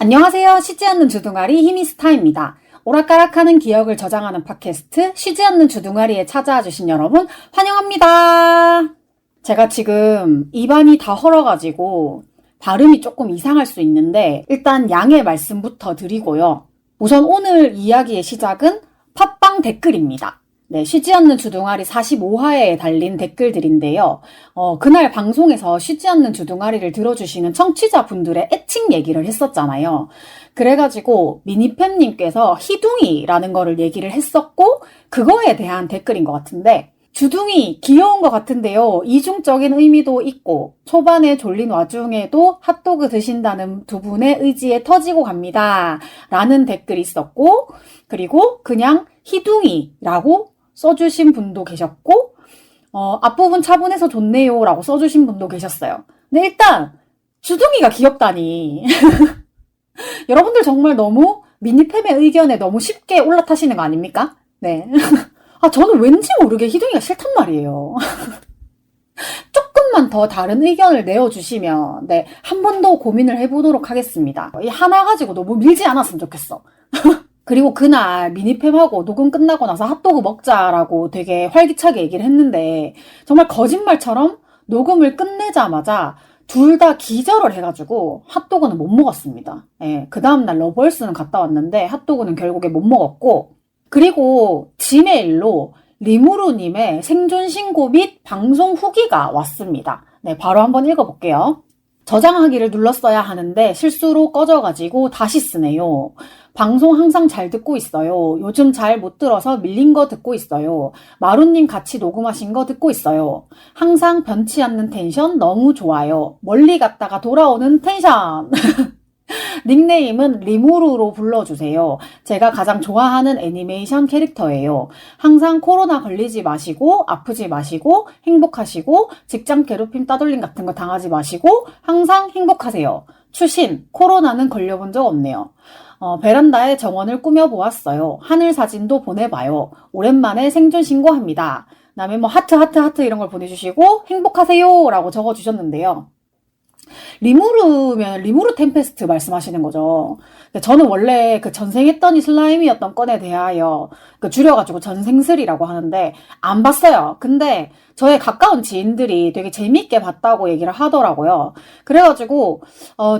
안녕하세요. 쉬지 않는 주둥아리 히미스타입니다. 오락가락하는 기억을 저장하는 팟캐스트 쉬지 않는 주둥아리에 찾아와 주신 여러분 환영합니다. 제가 지금 입안이 다 헐어가지고 발음이 조금 이상할 수 있는데 일단 양해 말씀부터 드리고요. 우선 오늘 이야기의 시작은 팟빵 댓글입니다. 네, 쉬지 않는 주둥아리 45화에 달린 댓글들인데요. 그날 방송에서 쉬지 않는 주둥아리를 들어주시는 청취자분들의 애칭 얘기를 했었잖아요. 그래가지고 미니팸님께서 희둥이라는 거를 얘기를 했었고 그거에 대한 댓글인 것 같은데 주둥이 귀여운 것 같은데요. 이중적인 의미도 있고 초반에 졸린 와중에도 핫도그 드신다는 두 분의 의지에 터지고 갑니다. 라는 댓글이 있었고 그리고 그냥 희둥이라고 써주신 분도 계셨고 앞부분 차분해서 좋네요 라고 써주신 분도 계셨어요. 근데 일단 주둥이가 귀엽다니 여러분들 정말 너무 미니팸의 의견에 너무 쉽게 올라타시는 거 아닙니까? 네. 저는 왠지 모르게 희둥이가 싫단 말이에요. 조금만 더 다른 의견을 내어주시면 네, 한 번 더 고민을 해보도록 하겠습니다. 이 하나 가지고 너무 밀지 않았으면 좋겠어. 그리고 그날 미니팸하고 녹음 끝나고 나서 핫도그 먹자라고 되게 활기차게 얘기를 했는데 정말 거짓말처럼 녹음을 끝내자마자 둘 다 기절을 해가지고 핫도그는 못 먹었습니다. 예, 그 다음날 러브홀스는 갔다 왔는데 핫도그는 결국에 못 먹었고 그리고 지메일로 리무루님의 생존 신고 및 방송 후기가 왔습니다. 네, 바로 한번 읽어볼게요. 저장하기를 눌렀어야 하는데 실수로 꺼져가지고 다시 쓰네요. 방송 항상 잘 듣고 있어요. 요즘 잘 못 들어서 밀린 거 듣고 있어요. 마루님 같이 녹음하신 거 듣고 있어요. 항상 변치 않는 텐션 너무 좋아요. 멀리 갔다가 돌아오는 텐션. 닉네임은 리무루로 불러주세요. 제가 가장 좋아하는 애니메이션 캐릭터예요. 항상 코로나 걸리지 마시고 아프지 마시고 행복하시고 직장 괴롭힘 따돌림 같은 거 당하지 마시고 항상 행복하세요. 추신, 코로나는 걸려본 적 없네요. 베란다에 정원을 꾸며보았어요. 하늘 사진도 보내봐요. 오랜만에 생존 신고합니다. 그다음에 뭐 하트 이런 걸 보내주시고 행복하세요 라고 적어주셨는데요. 리무르면 리무르 템페스트 말씀하시는 거죠. 저는 원래 그 전생했더니 슬라임이었던 건에 대하여 줄여가지고 전생슬이라고 하는데 안 봤어요. 근데 저의 가까운 지인들이 되게 재미있게 봤다고 얘기를 하더라고요. 그래가지고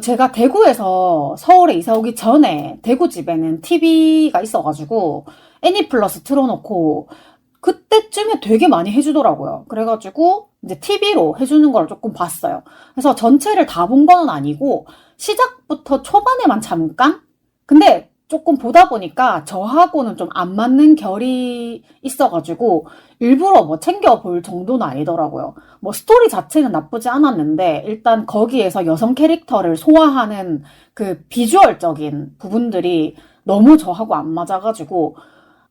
제가 대구에서 서울에 이사 오기 전에 대구 집에는 TV가 있어가지고 애니플러스 틀어놓고 그때쯤에 되게 많이 해주더라고요. 그래가지고 이제 TV로 해주는 걸 조금 봤어요. 그래서 전체를 다 본 건 아니고 시작부터 초반에만 잠깐? 근데 조금 보다 보니까 저하고는 좀 안 맞는 결이 있어가지고 일부러 뭐 챙겨볼 정도는 아니더라고요. 뭐 스토리 자체는 나쁘지 않았는데 일단 거기에서 여성 캐릭터를 소화하는 그 비주얼적인 부분들이 너무 저하고 안 맞아가지고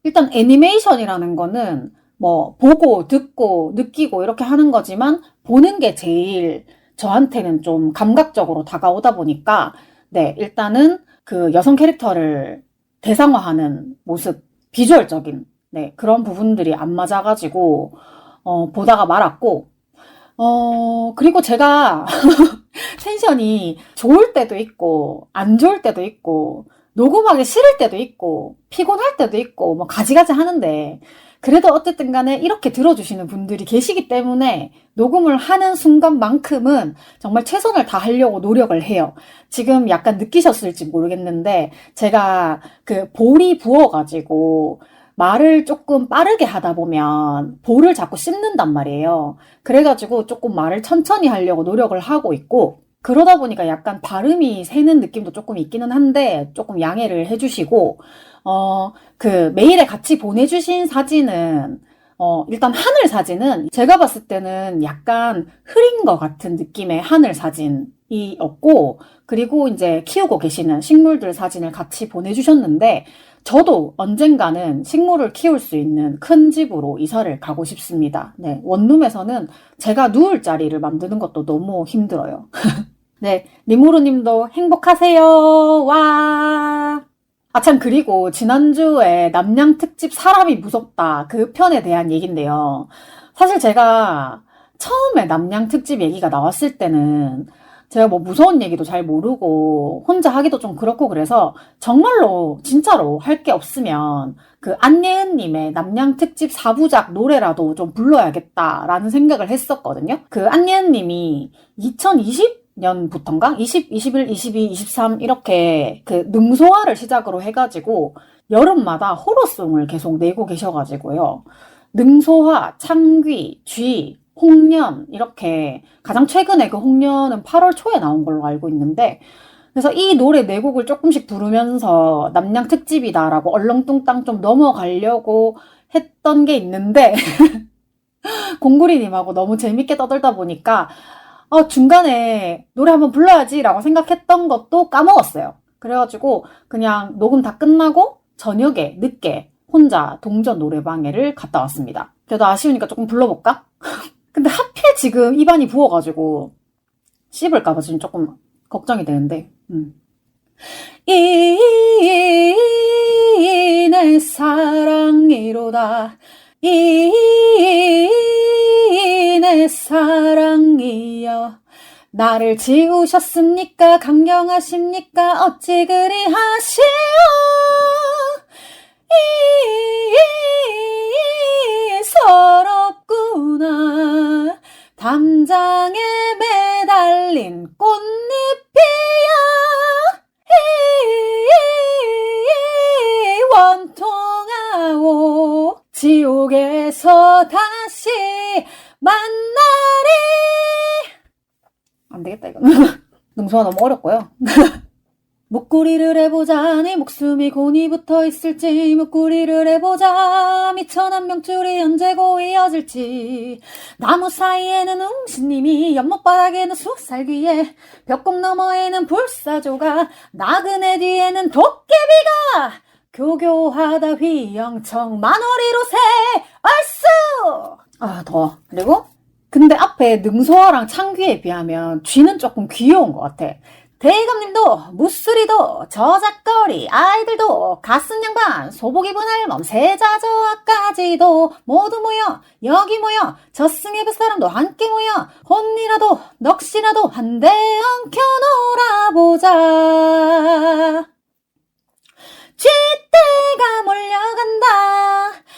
일단 애니메이션이라는 거는 뭐 보고 듣고 느끼고 이렇게 하는 거지만 보는 게 제일 저한테는 좀 감각적으로 다가오다 보니까 네, 일단은 그 여성 캐릭터를 대상화하는 모습, 비주얼적인 네, 그런 부분들이 안 맞아가지고 보다가 말았고 그리고 제가 텐션이 좋을 때도 있고 안 좋을 때도 있고 녹음하기 싫을 때도 있고 피곤할 때도 있고 뭐 가지가지 하는데 그래도 어쨌든 간에 이렇게 들어주시는 분들이 계시기 때문에 녹음을 하는 순간만큼은 정말 최선을 다하려고 노력을 해요. 지금 약간 느끼셨을지 모르겠는데 제가 그 볼이 부어가지고 말을 조금 빠르게 하다 보면 볼을 자꾸 씹는단 말이에요. 그래가지고 조금 말을 천천히 하려고 노력을 하고 있고 그러다 보니까 약간 발음이 새는 느낌도 조금 있기는 한데 조금 양해를 해주시고 그 메일에 같이 보내주신 사진은 일단 하늘 사진은 제가 봤을 때는 약간 흐린 것 같은 느낌의 하늘 사진이었고 그리고 이제 키우고 계시는 식물들 사진을 같이 보내주셨는데 저도 언젠가는 식물을 키울 수 있는 큰 집으로 이사를 가고 싶습니다. 네, 원룸에서는 제가 누울 자리를 만드는 것도 너무 힘들어요. 네, 리무르님도 행복하세요. 와. 참, 그리고 지난주에 남양 특집 사람이 무섭다 그 편에 대한 얘기인데요. 사실 제가 처음에 남양 특집 얘기가 나왔을 때는 제가 뭐 무서운 얘기도 잘 모르고 혼자 하기도 좀 그렇고 그래서 정말로 진짜로 할 게 없으면 그 안예은님의 남양 특집 4부작 노래라도 좀 불러야겠다라는 생각을 했었거든요. 그 안예은님이 2020년부터인가? 20, 21, 22, 23 이렇게 그 능소화를 시작으로 해가지고 여름마다 호러송을 계속 내고 계셔가지고요. 능소화, 창귀, 쥐, 홍련 이렇게 가장 최근에 그 홍련은 8월 초에 나온 걸로 알고 있는데 그래서 이 노래 네 곡을 조금씩 부르면서 남양 특집이다라고 얼렁뚱땅 좀 넘어가려고 했던 게 있는데 공구리님하고 너무 재밌게 떠들다 보니까 중간에 노래 한번 불러야지라고 생각했던 것도 까먹었어요. 그래가지고 그냥 녹음 다 끝나고 저녁에 늦게 혼자 동전 노래방에를 갔다 왔습니다. 그래도 아쉬우니까 조금 불러볼까? 근데 하필 지금 입안이 부어가지고 씹을까봐 지금 조금 걱정이 되는데 내 사랑이로다 내 사랑이여 나를 지우셨습니까 강경하십니까 어찌 그리 하시오 서럽구나 담장에 매달린 꽃잎이야 원통하오 지옥에서 다시 만나리 안 되겠다 이거는 능소화 너무 어렵고요. 목구리를 해보자 네 목숨이 곤히 붙어있을지 목구리를 해보자 미천한 명줄이 언제고 이어질지 나무 사이에는 웅신님이 연못바닥에는 쑥살귀에 벽곡 너머에는 불사조가 나그네 뒤에는 도깨비가 교교하다 휘영청 만월이로 새 얼쑤 더워. 그리고 근데 앞에 능소화랑 창귀에 비하면 쥐는 조금 귀여운 것 같아. 대감님도 무수리도 저작거리 아이들도 가슴 양반 소복 입은 할멈 세자저하까지도 모두 모여 여기 모여 저승의 뱃사람도 함께 모여 혼이라도 넋이라도 한데 엉켜 놀아보자 쥐떼가 몰려간다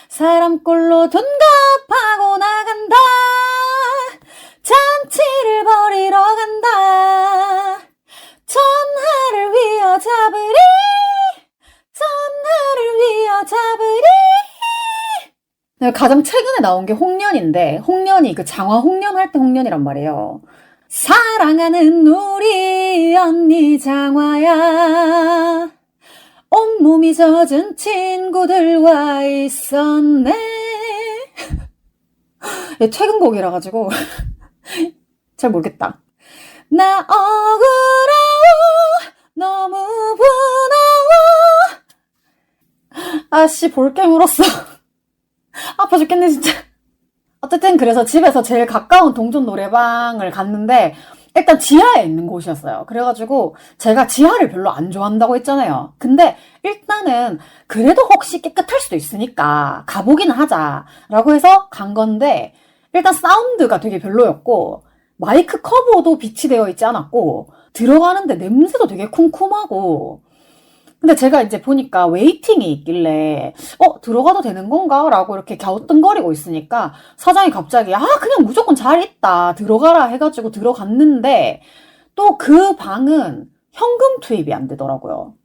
사람꼴로 둔갑하고 나간다 잔치를 벌이러 간다 전하를 위어 잡으리 전하를 위어 잡으리 가장 최근에 나온 게 홍련인데 홍련이 그 장화 홍련 할 때 홍련이란 말이에요. 사랑하는 우리 언니 장화야 온몸이 젖은 친구들과 있었네 최근 곡이라 가지고 잘 모르겠다. 나 억울하오 너무 분하오 아씨 볼게 물었어 아파 죽겠네 진짜. 어쨌든 그래서 집에서 제일 가까운 동전 노래방을 갔는데 일단 지하에 있는 곳이었어요. 그래가지고 제가 지하를 별로 안 좋아한다고 했잖아요. 근데 일단은 그래도 혹시 깨끗할 수도 있으니까 가보기는 하자라고 해서 간 건데 일단 사운드가 되게 별로였고 마이크 커버도 빛이 되어 있지 않았고 들어가는데 냄새도 되게 쿰쿰하고 근데 제가 이제 보니까 웨이팅이 있길래 들어가도 되는 건가? 라고 이렇게 갸우뚱거리고 있으니까 사장이 갑자기 그냥 무조건 잘 있다 들어가라 해가지고 들어갔는데 또 그 방은 현금 투입이 안 되더라고요.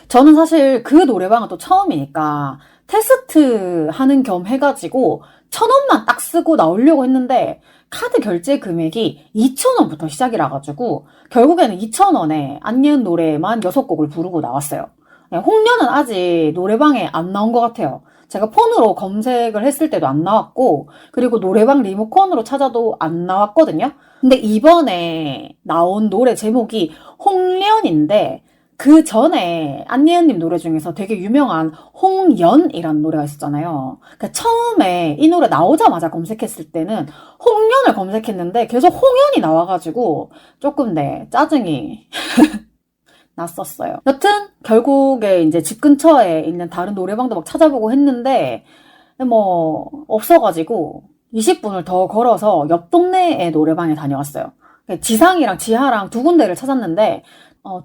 저는 사실 그 노래방은 또 처음이니까 테스트 하는 겸 해가지고 1,000원만 딱 쓰고 나오려고 했는데 카드 결제 금액이 2,000원부터 시작이라 가지고 결국에는 2,000원에 안예은 노래만 6곡을 부르고 나왔어요. 홍련은 아직 노래방에 안 나온 것 같아요. 제가 폰으로 검색을 했을 때도 안 나왔고 그리고 노래방 리모컨으로 찾아도 안 나왔거든요. 근데 이번에 나온 노래 제목이 홍련인데 그 전에 안예은님 노래 중에서 되게 유명한 홍연이라는 노래가 있었잖아요. 그러니까 처음에 이 노래 나오자마자 검색했을 때는 홍연을 검색했는데 계속 홍연이 나와가지고 조금 짜증이 났었어요. 여튼 결국에 이제 집 근처에 있는 다른 노래방도 막 찾아보고 했는데 뭐 없어가지고 20분을 더 걸어서 옆 동네의 노래방에 다녀왔어요. 지상이랑 지하랑 두 군데를 찾았는데,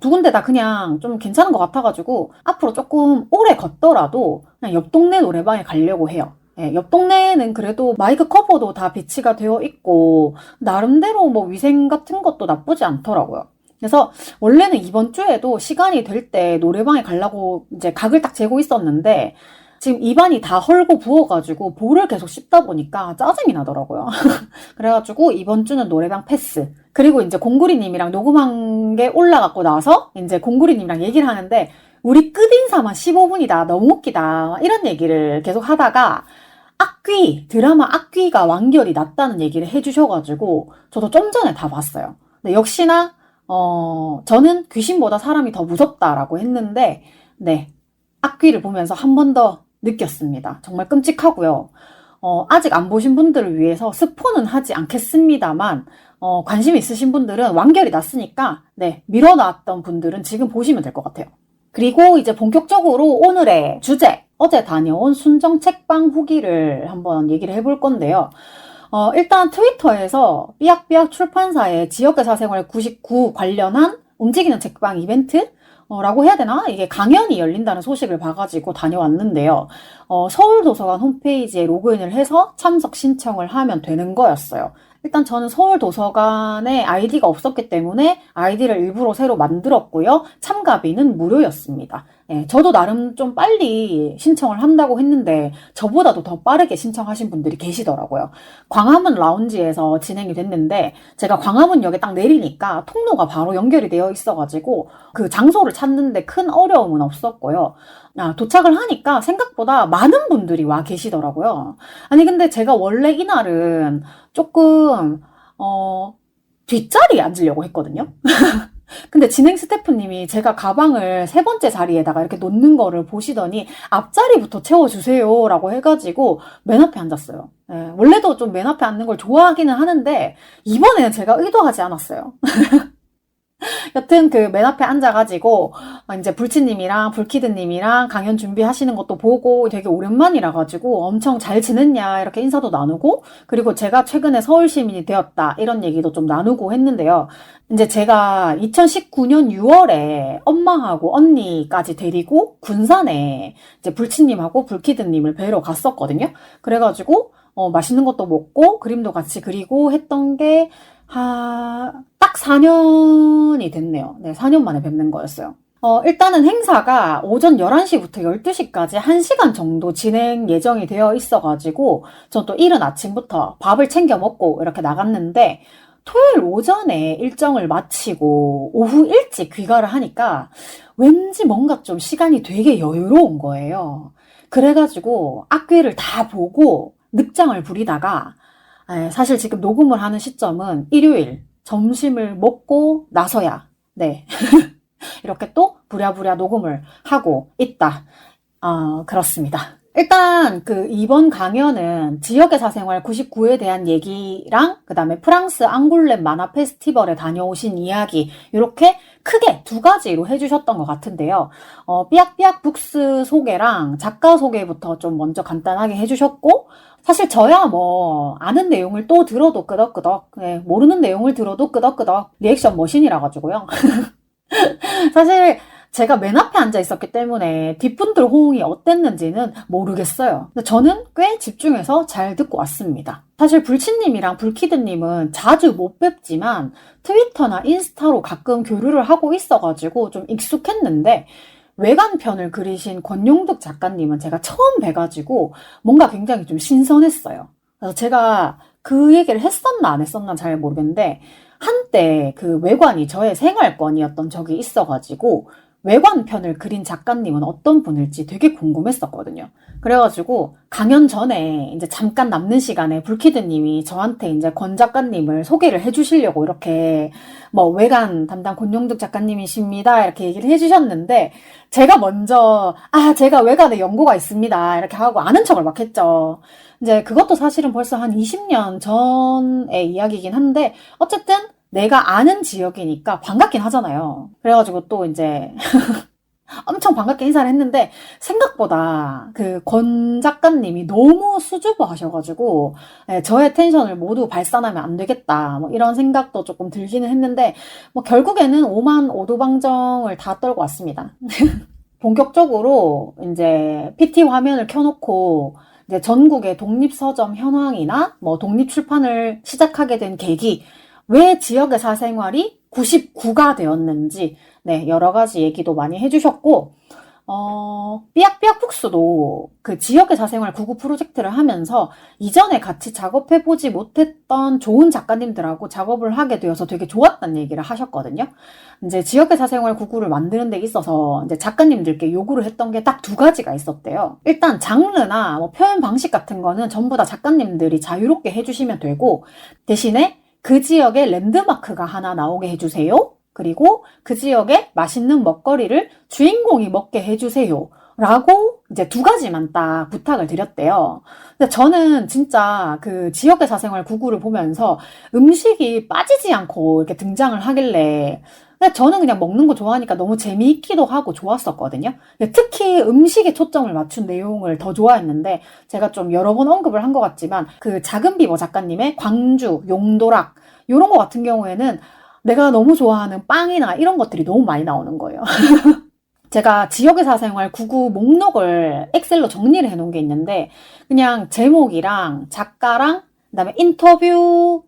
두 군데 다 그냥 좀 괜찮은 것 같아가지고, 앞으로 조금 오래 걷더라도 그냥 옆 동네 노래방에 가려고 해요. 예, 옆 동네는 그래도 마이크 커버도 다 배치가 되어 있고, 나름대로 뭐 위생 같은 것도 나쁘지 않더라고요. 그래서 원래는 이번 주에도 시간이 될 때 노래방에 가려고 이제 각을 딱 재고 있었는데, 지금 입안이 다 헐고 부어가지고 볼을 계속 씹다 보니까 짜증이 나더라고요. 그래가지고 이번 주는 노래방 패스. 그리고 이제 공구리님이랑 녹음한 게 올라갔고 나서 이제 공구리님이랑 얘기를 하는데, 우리 끝인사만 15분이다. 너무 웃기다. 이런 얘기를 계속 하다가 드라마 악귀가 완결이 났다는 얘기를 해주셔가지고 저도 좀 전에 다 봤어요. 근데 역시나 저는 귀신보다 사람이 더 무섭다라고 했는데, 네, 악귀를 보면서 한 번 더 느꼈습니다. 정말 끔찍하고요. 아직 안 보신 분들을 위해서 스포는 하지 않겠습니다만, 관심 있으신 분들은 완결이 났으니까, 네, 밀어놨던 분들은 지금 보시면 될 것 같아요. 그리고 이제 본격적으로 오늘의 주제, 어제 다녀온 순정 책방 후기를 한번 얘기를 해볼 건데요. 일단 트위터에서 삐약삐약 출판사의 지역의사 생활 99 관련한 움직이는 책방 이벤트? 라고 해야 되나? 이게 강연이 열린다는 소식을 봐가지고 다녀왔는데요. 서울도서관 홈페이지에 로그인을 해서 참석 신청을 하면 되는 거였어요. 일단 저는 서울도서관에 아이디가 없었기 때문에 아이디를 일부러 새로 만들었고요. 참가비는 무료였습니다. 예, 저도 나름 좀 빨리 신청을 한다고 했는데 저보다도 더 빠르게 신청하신 분들이 계시더라고요. 광화문 라운지에서 진행이 됐는데 제가 광화문역에 딱 내리니까 통로가 바로 연결이 되어 있어가지고 그 장소를 찾는데 큰 어려움은 없었고요. 도착을 하니까 생각보다 많은 분들이 와 계시더라고요. 아니 근데 제가 원래 이날은 조금 뒷자리에 앉으려고 했거든요. 근데 진행 스태프님이 제가 가방을 세 번째 자리에다가 이렇게 놓는 거를 보시더니 앞자리부터 채워주세요 라고 해가지고 맨 앞에 앉았어요. 네, 원래도 좀 맨 앞에 앉는 걸 좋아하기는 하는데 이번에는 제가 의도하지 않았어요. 여튼 그 맨 앞에 앉아가지고 이제 불치님이랑 불키드님이랑 강연 준비하시는 것도 보고 되게 오랜만이라 가지고 엄청 잘 지냈냐 이렇게 인사도 나누고, 그리고 제가 최근에 서울 시민이 되었다 이런 얘기도 좀 나누고 했는데요. 이제 제가 2019년 6월에 엄마하고 언니까지 데리고 군산에 이제 불치님하고 불키드님을 뵈러 갔었거든요. 그래가지고 맛있는 것도 먹고 그림도 같이 그리고 했던 게 딱 4년이 됐네요. 네, 4년 만에 뵙는 거였어요. 일단은 행사가 오전 11시부터 12시까지 1시간 정도 진행 예정이 되어 있어가지고, 전 또 이른 아침부터 밥을 챙겨 먹고 이렇게 나갔는데, 토요일 오전에 일정을 마치고 오후 일찍 귀가를 하니까 왠지 뭔가 좀 시간이 되게 여유로운 거예요. 그래가지고 악귀를 다 보고 늑장을 부리다가, 사실 지금 녹음을 하는 시점은 일요일 점심을 먹고 나서야 네 이렇게 또 부랴부랴 녹음을 하고 있다. 그렇습니다. 일단 그 이번 강연은 지역의 사생활 99에 대한 얘기랑 그 다음에 프랑스 앙골렘 만화 페스티벌에 다녀오신 이야기, 이렇게 크게 두 가지로 해주셨던 것 같은데요. 삐약삐약 북스 소개랑 작가 소개부터 좀 먼저 간단하게 해주셨고, 사실 저야 뭐 아는 내용을 또 들어도 끄덕끄덕, 네, 모르는 내용을 들어도 끄덕끄덕 리액션 머신이라 가지고요. 사실 제가 맨 앞에 앉아 있었기 때문에 뒷분들 호응이 어땠는지는 모르겠어요. 근데 저는 꽤 집중해서 잘 듣고 왔습니다. 사실 불치님이랑 불키드님은 자주 못 뵙지만 트위터나 인스타로 가끔 교류를 하고 있어가지고 좀 익숙했는데, 외관편을 그리신 권용득 작가님은 제가 처음 뵈가지고 뭔가 굉장히 좀 신선했어요. 그래서 제가 그 얘기를 했었나 안 했었나 잘 모르겠는데, 한때 그 외관이 저의 생활권이었던 적이 있어가지고 외관편을 그린 작가님은 어떤 분일지 되게 궁금했었거든요. 그래가지고 강연 전에 이제 잠깐 남는 시간에 불키드님이 저한테 이제 권 작가님을 소개를 해주시려고 이렇게 뭐 외관 담당 권용득 작가님이십니다 이렇게 얘기를 해주셨는데, 제가 먼저 제가 외관에 연고가 있습니다 이렇게 하고 아는 척을 막 했죠. 이제 그것도 사실은 벌써 한 20년 전의 이야기이긴 한데, 어쨌든 내가 아는 지역이니까 반갑긴 하잖아요. 그래가지고 또 이제 엄청 반갑게 인사를 했는데 생각보다 그 권 작가님이 너무 수줍어 하셔가지고 예, 저의 텐션을 모두 발산하면 안 되겠다 뭐 이런 생각도 조금 들기는 했는데 뭐 결국에는 오만 오도방정을 다 떨고 왔습니다. 본격적으로 이제 PT 화면을 켜놓고 이제 전국의 독립서점 현황이나 뭐 독립출판을 시작하게 된 계기, 왜 지역의 사생활이 99가 되었는지, 네, 여러 가지 얘기도 많이 해주셨고, 삐약삐약 북스도 그 지역의 사생활 99 프로젝트를 하면서 이전에 같이 작업해보지 못했던 좋은 작가님들하고 작업을 하게 되어서 되게 좋았다는 얘기를 하셨거든요. 이제 지역의 사생활 99를 만드는 데 있어서 이제 작가님들께 요구를 했던 게 딱 두 가지가 있었대요. 일단 장르나 뭐 표현 방식 같은 거는 전부 다 작가님들이 자유롭게 해주시면 되고, 대신에 그 지역에 랜드마크가 하나 나오게 해주세요. 그리고 그 지역에 맛있는 먹거리를 주인공이 먹게 해주세요. 라고 이제 두 가지만 딱 부탁을 드렸대요. 근데 저는 진짜 그 지역의 사생활 99를 보면서 음식이 빠지지 않고 이렇게 등장을 하길래 근데 저는 그냥 먹는 거 좋아하니까 너무 재미있기도 하고 좋았었거든요. 특히 음식에 초점을 맞춘 내용을 더 좋아했는데 제가 좀 여러 번 언급을 한 것 같지만 그 작은 비버 작가님의 광주, 용도락 이런 거 같은 경우에는 내가 너무 좋아하는 빵이나 이런 것들이 너무 많이 나오는 거예요. 제가 지역의 사생활 99 목록을 엑셀로 정리를 해놓은 게 있는데 그냥 제목이랑 작가랑 그다음에 인터뷰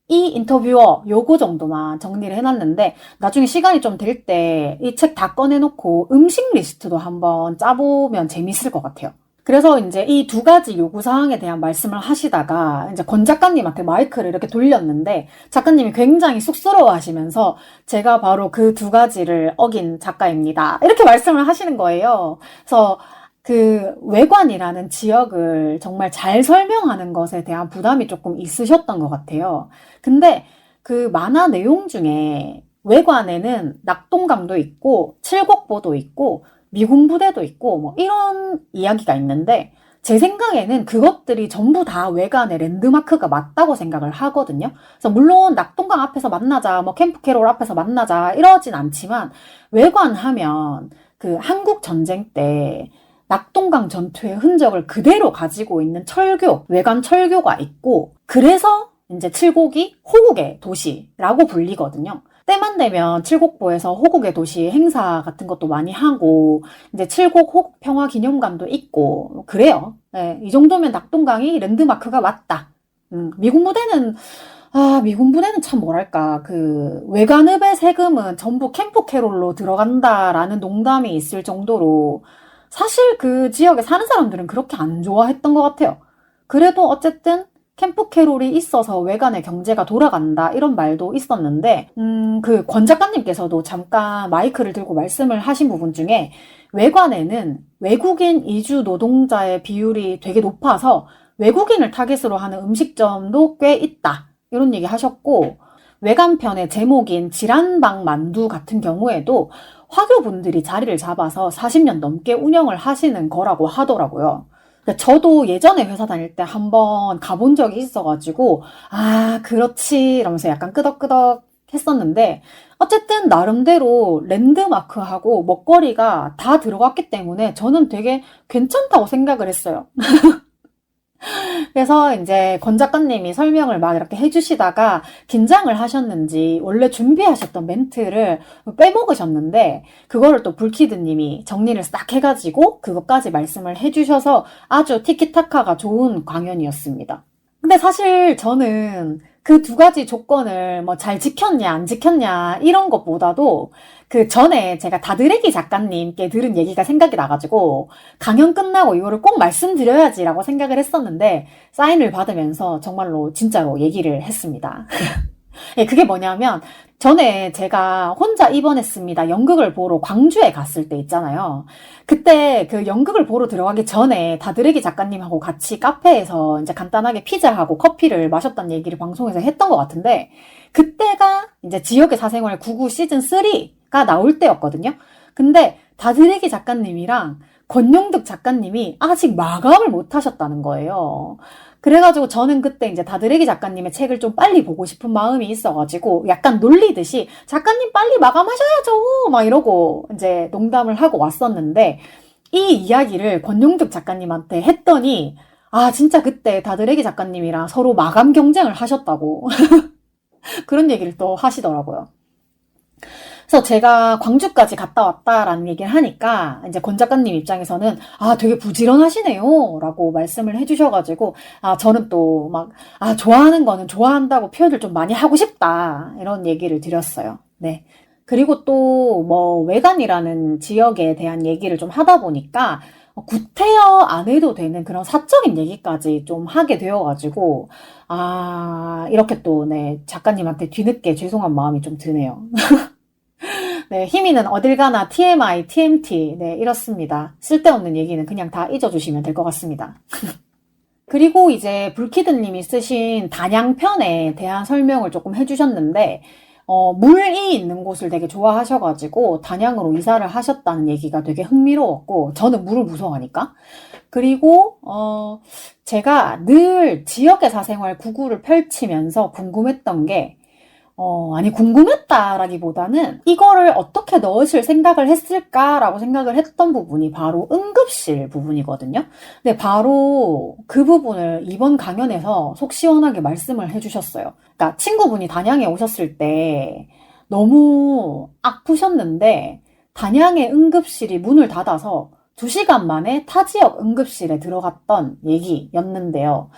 이 인터뷰어 요거 정도만 정리를 해놨는데 나중에 시간이 좀 될 때 이 책 다 꺼내놓고 음식 리스트도 한번 짜보면 재밌을 것 같아요. 그래서 이제 이 두 가지 요구사항에 대한 말씀을 하시다가 이제 권 작가님한테 마이크를 이렇게 돌렸는데 작가님이 굉장히 쑥스러워 하시면서 제가 바로 그 두 가지를 어긴 작가입니다. 이렇게 말씀을 하시는 거예요. 그래서 그 외관이라는 지역을 정말 잘 설명하는 것에 대한 부담이 조금 있으셨던 것 같아요. 근데 그 만화 내용 중에 외관에는 낙동강도 있고 칠곡보도 있고 미군 부대도 있고 뭐 이런 이야기가 있는데 제 생각에는 그것들이 전부 다 외관의 랜드마크가 맞다고 생각을 하거든요. 그래서 물론 낙동강 앞에서 만나자, 뭐 캠프 캐롤 앞에서 만나자 이러진 않지만 외관하면 그 한국 전쟁 때 낙동강 전투의 흔적을 그대로 가지고 있는 철교, 외관 철교가 있고 그래서 이제 칠곡이 호국의 도시라고 불리거든요. 때만 되면 칠곡보에서 호국의 도시 행사 같은 것도 많이 하고 이제 칠곡 호국 평화 기념관도 있고 그래요. 네, 이 정도면 낙동강이 랜드마크가 맞다. 미군 부대는 참 뭐랄까 그 외관읍의 세금은 전부 캠프 캐롤로 들어간다라는 농담이 있을 정도로 사실 그 지역에 사는 사람들은 그렇게 안 좋아했던 것 같아요. 그래도 어쨌든 캠프 캐롤이 있어서 외관의 경제가 돌아간다 이런 말도 있었는데 그 권 작가님께서도 잠깐 마이크를 들고 말씀을 하신 부분 중에 외관에는 외국인 이주 노동자의 비율이 되게 높아서 외국인을 타깃으로 하는 음식점도 꽤 있다 이런 얘기 하셨고 외관편의 제목인 지란방 만두 같은 경우에도 화교분들이 자리를 잡아서 40년 넘게 운영을 하시는 거라고 하더라고요. 저도 예전에 회사 다닐 때 한번 가본 적이 있어가지고 아 그렇지 이러면서 약간 끄덕끄덕 했었는데 어쨌든 나름대로 랜드마크하고 먹거리가 다 들어갔기 때문에 저는 되게 괜찮다고 생각을 했어요. 그래서 이제 권 작가님이 설명을 막 이렇게 해주시다가 긴장을 하셨는지 원래 준비하셨던 멘트를 빼먹으셨는데 그거를 또 불키드님이 정리를 싹 해가지고 그것까지 말씀을 해주셔서 아주 티키타카가 좋은 강연이었습니다. 근데 사실 저는 그 두 가지 조건을 뭐 잘 지켰냐 안 지켰냐 이런 것보다도 그 전에 제가 다드레기 작가님께 들은 얘기가 생각이 나가지고 강연 끝나고 이거를 꼭 말씀드려야지라고 생각을 했었는데 사인을 받으면서 정말로 진짜로 얘기를 했습니다. 예, 그게 뭐냐면 전에 제가 혼자 입원했습니다. 연극을 보러 광주에 갔을 때 있잖아요. 그때 그 연극을 보러 들어가기 전에 다드레기 작가님하고 같이 카페에서 이제 간단하게 피자하고 커피를 마셨다는 얘기를 방송에서 했던 것 같은데 그때가 이제 지역의 사생활 99 시즌 3가 나올 때였거든요. 근데 다드레기 작가님이랑 권용득 작가님이 아직 마감을 못 하셨다는 거예요. 그래가지고 저는 그때 이제 다드레기 작가님의 책을 좀 빨리 보고 싶은 마음이 있어가지고 약간 놀리듯이 작가님 빨리 마감하셔야죠! 막 이러고 이제 농담을 하고 왔었는데 이 이야기를 권용득 작가님한테 했더니 아, 진짜 그때 다드레기 작가님이랑 서로 마감 경쟁을 하셨다고 그런 얘기를 또 하시더라고요. 그래서 제가 광주까지 갔다 왔다라는 얘기를 하니까 이제 권 작가님 입장에서는 아, 되게 부지런하시네요 라고 말씀을 해주셔가지고 아, 저는 또 막 아, 좋아하는 거는 좋아한다고 표현을 좀 많이 하고 싶다 이런 얘기를 드렸어요. 네. 그리고 또 뭐 외관이라는 지역에 대한 얘기를 좀 하다 보니까 구태여 안 해도 되는 그런 사적인 얘기까지 좀 하게 되어가지고 아, 이렇게 또 네, 작가님한테 뒤늦게 죄송한 마음이 좀 드네요. 네, 희미는 어딜 가나 TMI, TMT, 네, 이렇습니다. 쓸데없는 얘기는 그냥 다 잊어주시면 될 것 같습니다. 그리고 이제 불키드님이 쓰신 단양편에 대한 설명을 조금 해주셨는데, 물이 있는 곳을 되게 좋아하셔가지고 단양으로 이사를 하셨다는 얘기가 되게 흥미로웠고, 저는 물을 무서워하니까. 그리고, 제가 늘 지역의 사생활 구구를 펼치면서 궁금했던 게, 아니, 궁금했다라기보다는 이거를 어떻게 넣으실 생각을 했을까라고 생각을 했던 부분이 바로 응급실 부분이거든요. 근데 바로 그 부분을 이번 강연에서 속 시원하게 말씀을 해주셨어요. 그러니까 친구분이 단양에 오셨을 때 너무 아프셨는데 단양의 응급실이 문을 닫아서 2시간 만에 타 지역 응급실에 들어갔던 얘기였는데요.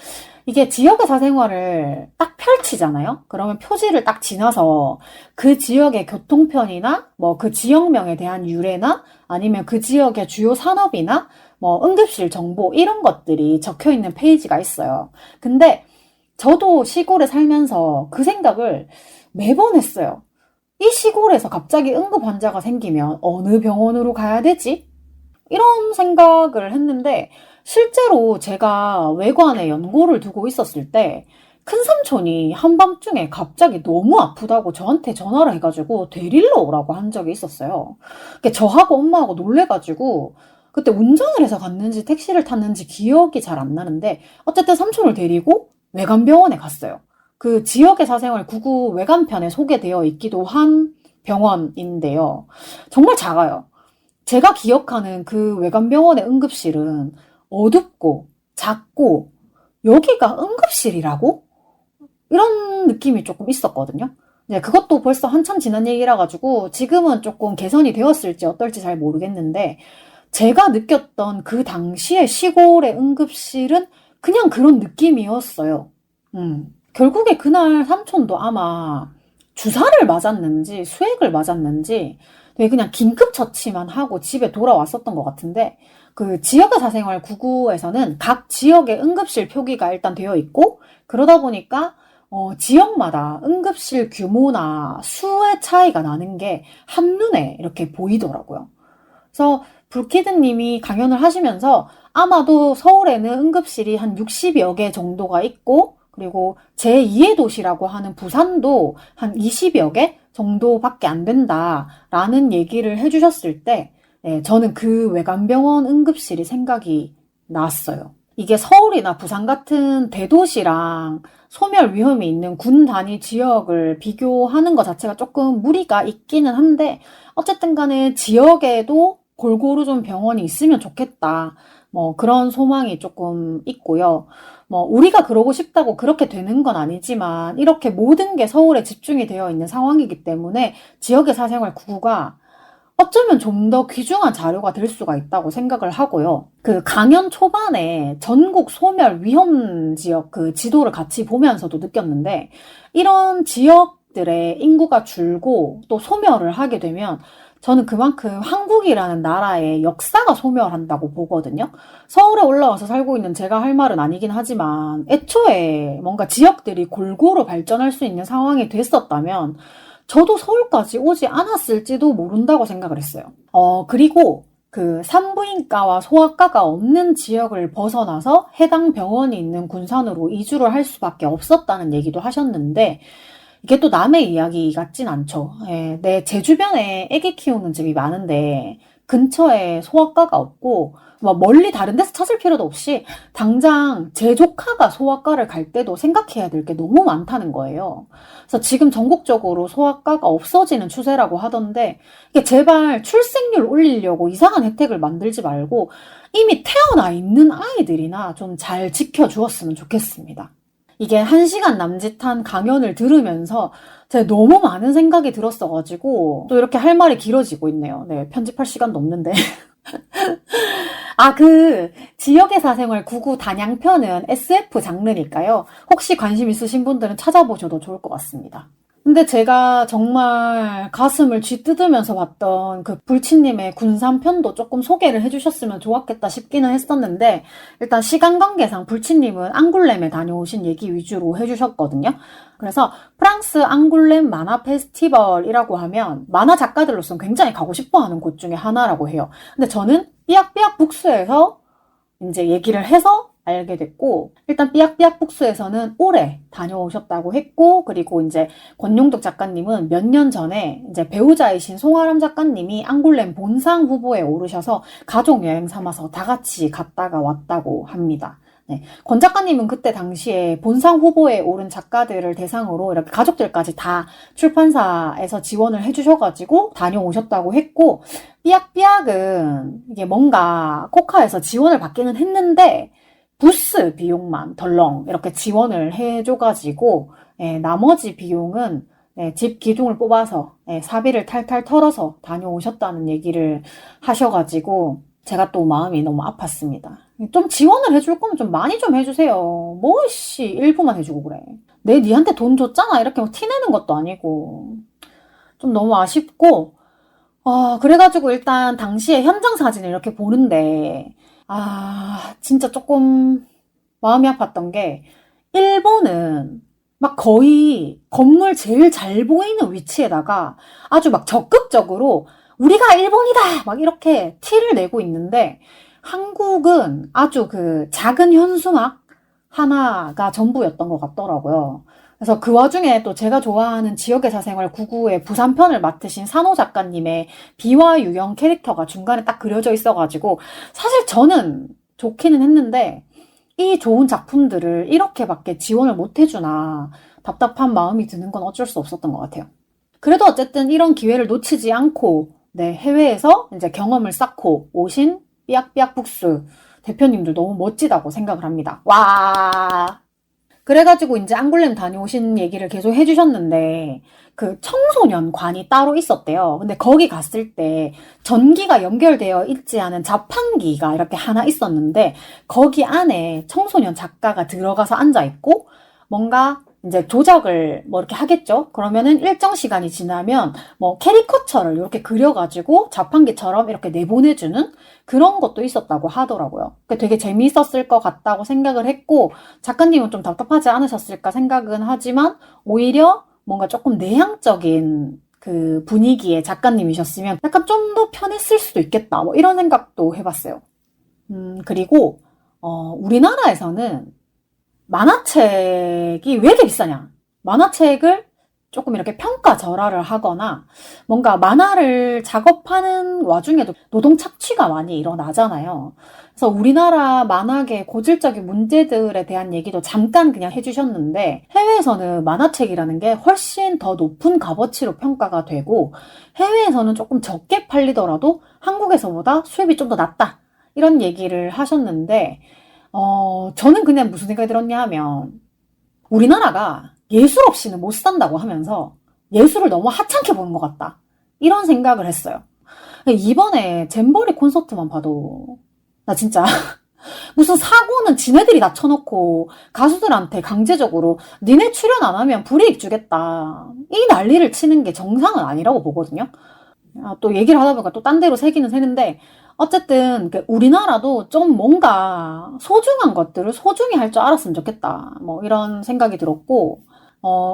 이게 지역의 사생활을 딱 펼치잖아요? 그러면 표지를 딱 지나서 그 지역의 교통편이나 뭐 그 지역명에 대한 유래나 아니면 그 지역의 주요 산업이나 뭐 응급실 정보 이런 것들이 적혀 있는 페이지가 있어요. 근데 저도 시골에 살면서 그 생각을 매번 했어요. 이 시골에서 갑자기 응급 환자가 생기면 어느 병원으로 가야 되지? 이런 생각을 했는데 실제로 제가 외관에 연고를 두고 있었을 때 큰삼촌이 한밤중에 갑자기 너무 아프다고 저한테 전화를 해가지고 데리러 오라고 한 적이 있었어요. 저하고 엄마하고 놀래가지고 그때 운전을 해서 갔는지 택시를 탔는지 기억이 잘 안 나는데 어쨌든 삼촌을 데리고 외관병원에 갔어요. 그 지역의 사생활 구구 외관편에 소개되어 있기도 한 병원인데요. 정말 작아요. 제가 기억하는 그 외관병원의 응급실은 어둡고 작고 여기가 응급실이라고? 이런 느낌이 조금 있었거든요. 네, 그것도 벌써 한참 지난 얘기라 가지고 지금은 조금 개선이 되었을지 어떨지 잘 모르겠는데 제가 느꼈던 그 당시의 시골의 응급실은 그냥 그런 느낌이었어요. 결국에 그날 삼촌도 아마 주사를 맞았는지 수액을 맞았는지 되게 그냥 긴급 처치만 하고 집에 돌아왔었던 것 같은데 그 지역의 사생활 구구에서는 각 지역의 응급실 표기가 일단 되어 있고 그러다 보니까 지역마다 응급실 규모나 수의 차이가 나는 게 한눈에 이렇게 보이더라고요. 그래서 불키드님이 강연을 하시면서 아마도 서울에는 응급실이 한 60여 개 정도가 있고 그리고 제2의 도시라고 하는 부산도 한 20여 개 정도밖에 안 된다라는 얘기를 해주셨을 때 네, 저는 그 외관병원 응급실이 생각이 났어요. 이게 서울이나 부산 같은 대도시랑 소멸 위험이 있는 군 단위 지역을 비교하는 것 자체가 조금 무리가 있기는 한데 어쨌든 간에 지역에도 골고루 좀 병원이 있으면 좋겠다. 뭐 그런 소망이 조금 있고요. 뭐 우리가 그러고 싶다고 그렇게 되는 건 아니지만 이렇게 모든 게 서울에 집중이 되어 있는 상황이기 때문에 지역의 사생활 구구가 어쩌면 좀 더 귀중한 자료가 될 수가 있다고 생각을 하고요. 그 강연 초반에 전국 소멸 위험 지역 그 지도를 같이 보면서도 느꼈는데 이런 지역들의 인구가 줄고 또 소멸을 하게 되면 저는 그만큼 한국이라는 나라의 역사가 소멸한다고 보거든요. 서울에 올라와서 살고 있는 제가 할 말은 아니긴 하지만 애초에 뭔가 지역들이 골고루 발전할 수 있는 상황이 됐었다면 저도 서울까지 오지 않았을지도 모른다고 생각을 했어요. 그리고 그 산부인과와 소아과가 없는 지역을 벗어나서 해당 병원이 있는 군산으로 이주를 할 수밖에 없었다는 얘기도 하셨는데 이게 또 남의 이야기 같진 않죠. 예, 제 주변에 애기 키우는 집이 많은데 근처에 소아과가 없고 막 멀리 다른 데서 찾을 필요도 없이 당장 제 조카가 소아과를 갈 때도 생각해야 될 게 너무 많다는 거예요. 그래서 지금 전국적으로 소아과가 없어지는 추세라고 하던데 이게 제발 출생률 올리려고 이상한 혜택을 만들지 말고 이미 태어나 있는 아이들이나 좀 잘 지켜주었으면 좋겠습니다. 이게 1시간 남짓한 강연을 들으면서 제가 너무 많은 생각이 들었어가지고 또 이렇게 할 말이 길어지고 있네요. 네, 편집할 시간도 없는데. 아, 지역의 사생활 99 단양편은 SF 장르니까요. 혹시 관심 있으신 분들은 찾아보셔도 좋을 것 같습니다. 근데 제가 정말 가슴을 쥐뜯으면서 봤던 그 불치님의 군산편도 조금 소개를 해주셨으면 좋았겠다 싶기는 했었는데 일단 시간 관계상 불치님은 앙굴렘에 다녀오신 얘기 위주로 해주셨거든요. 그래서 프랑스 앙굴렘 만화 페스티벌이라고 하면 만화 작가들로서는 굉장히 가고 싶어하는 곳 중에 하나라고 해요. 근데 저는 삐약삐약 북스에서 이제 얘기를 해서 알게 됐고, 일단 삐약삐약 북스에서는 올해 다녀오셨다고 했고, 그리고 이제 권용덕 작가님은 몇 년 전에 이제 배우자이신 송아람 작가님이 앙골렘 본상 후보에 오르셔서 가족 여행 삼아서 다 같이 갔다가 왔다고 합니다. 네. 권 작가님은 그때 당시에 본상 후보에 오른 작가들을 대상으로 이렇게 가족들까지 다 출판사에서 지원을 해주셔가지고 다녀오셨다고 했고, 삐약삐약은 이게 뭔가 코카에서 지원을 받기는 했는데, 부스 비용만 덜렁 이렇게 지원을 해줘가지고 나머지 비용은 집 기둥을 뽑아서 사비를 탈탈 털어서 다녀오셨다는 얘기를 하셔가지고 제가 또 마음이 너무 아팠습니다. 좀 지원을 해줄 거면 좀 많이 좀 해주세요. 뭐씨 일부만 해주고 그래. 니한테 돈 줬잖아 이렇게 티내는 것도 아니고 좀 너무 아쉽고 그래가지고 일단 당시에 현장 사진을 이렇게 보는데 진짜 조금 마음이 아팠던 게, 일본은 막 거의 건물 제일 잘 보이는 위치에다가 아주 막 적극적으로 우리가 일본이다! 막 이렇게 티를 내고 있는데, 한국은 아주 작은 현수막 하나가 전부였던 것 같더라고요. 그래서 그 와중에 또 제가 좋아하는 지역의 사생활 99의 부산편을 맡으신 산호 작가님의 비와 유형 캐릭터가 중간에 딱 그려져 있어가지고 사실 저는 좋기는 했는데 이 좋은 작품들을 이렇게밖에 지원을 못 해주나 답답한 마음이 드는 건 어쩔 수 없었던 것 같아요. 그래도 어쨌든 이런 기회를 놓치지 않고 해외에서 이제 경험을 쌓고 오신 삐약삐약 북스 대표님들 너무 멋지다고 생각을 합니다. 와. 그래가지고 이제 앙골렘 다녀오신 얘기를 계속 해주셨는데 청소년관이 따로 있었대요. 근데 거기 갔을 때 전기가 연결되어 있지 않은 자판기가 이렇게 하나 있었는데 거기 안에 청소년 작가가 들어가서 앉아있고 뭔가 이제 조작을 이렇게 하겠죠. 그러면은 일정 시간이 지나면 캐리커처를 이렇게 그려가지고 자판기처럼 이렇게 내보내주는 그런 것도 있었다고 하더라고요. 되게 재미있었을 것 같다고 생각을 했고 작가님은 좀 답답하지 않으셨을까 생각은 하지만 오히려 뭔가 조금 내향적인 분위기의 작가님이셨으면 약간 좀 더 편했을 수도 있겠다. 이런 생각도 해봤어요. 그리고 우리나라에서는 만화책이 왜 이렇게 비싸냐? 만화책을 조금 이렇게 평가절하를 하거나 뭔가 만화를 작업하는 와중에도 노동 착취가 많이 일어나잖아요. 그래서 우리나라 만화계 고질적인 문제들에 대한 얘기도 잠깐 그냥 해주셨는데 해외에서는 만화책이라는 게 훨씬 더 높은 값어치로 평가가 되고 해외에서는 조금 적게 팔리더라도 한국에서보다 수입이 좀 더 낮다. 이런 얘기를 하셨는데 저는 그냥 무슨 생각이 들었냐 하면 우리나라가 예술 없이는 못 산다고 하면서 예술을 너무 하찮게 보는 것 같다. 이런 생각을 했어요. 이번에 잼버리 콘서트만 봐도 나 진짜 무슨 사고는 지네들이 다 쳐놓고 가수들한테 강제적으로 니네 출연 안 하면 불이익 주겠다. 이 난리를 치는 게 정상은 아니라고 보거든요. 또 얘기를 하다 보니까 또 딴 데로 새기는 새는데 어쨌든 우리나라도 좀 뭔가 소중한 것들을 소중히 할 줄 알았으면 좋겠다. 이런 생각이 들었고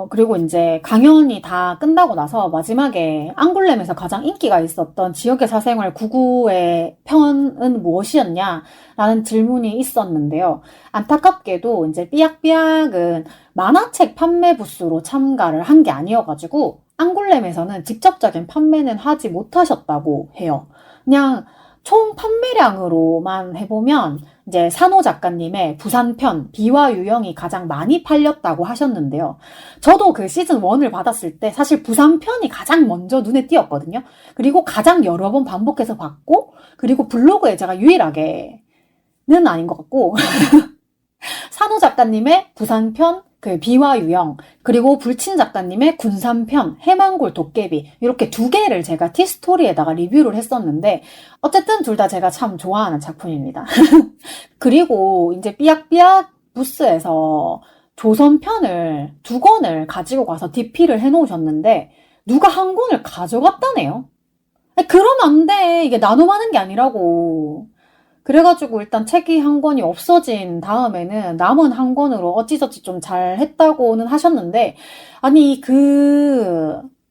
그리고 이제 강연이 다 끝나고 나서 마지막에 앙골렘에서 가장 인기가 있었던 지역의 사생활 99의 편은 무엇이었냐라는 질문이 있었는데요. 안타깝게도 이제 삐약삐약은 만화책 판매 부스로 참가를 한 게 아니어가지고 앙골렘에서는 직접적인 판매는 하지 못하셨다고 해요. 그냥 총 판매량으로만 해보면 이제 산호 작가님의 부산편 비와 유영이 가장 많이 팔렸다고 하셨는데요. 저도 그 시즌 1을 받았을 때 사실 부산편이 가장 먼저 눈에 띄었거든요. 그리고 가장 여러 번 반복해서 봤고, 그리고 블로그에 제가 유일하게는 아닌 것 같고 산호 작가님의 부산편 그 비와 유영, 그리고 불친 작가님의 군산편 해만골 도깨비, 이렇게 두 개를 제가 티스토리에다가 리뷰를 했었는데 어쨌든 둘 다 제가 참 좋아하는 작품입니다. 그리고 이제 삐약삐약 부스에서 조선편을 두 권을 가지고 가서 DP를 해놓으셨는데 누가 한 권을 가져갔다네요. 아니, 그러면 안 돼. 이게 나눔하는 게 아니라고. 그래가지고 일단 책이 한 권이 없어진 다음에는 남은 한 권으로 어찌저찌 좀 잘 했다고는 하셨는데, 아니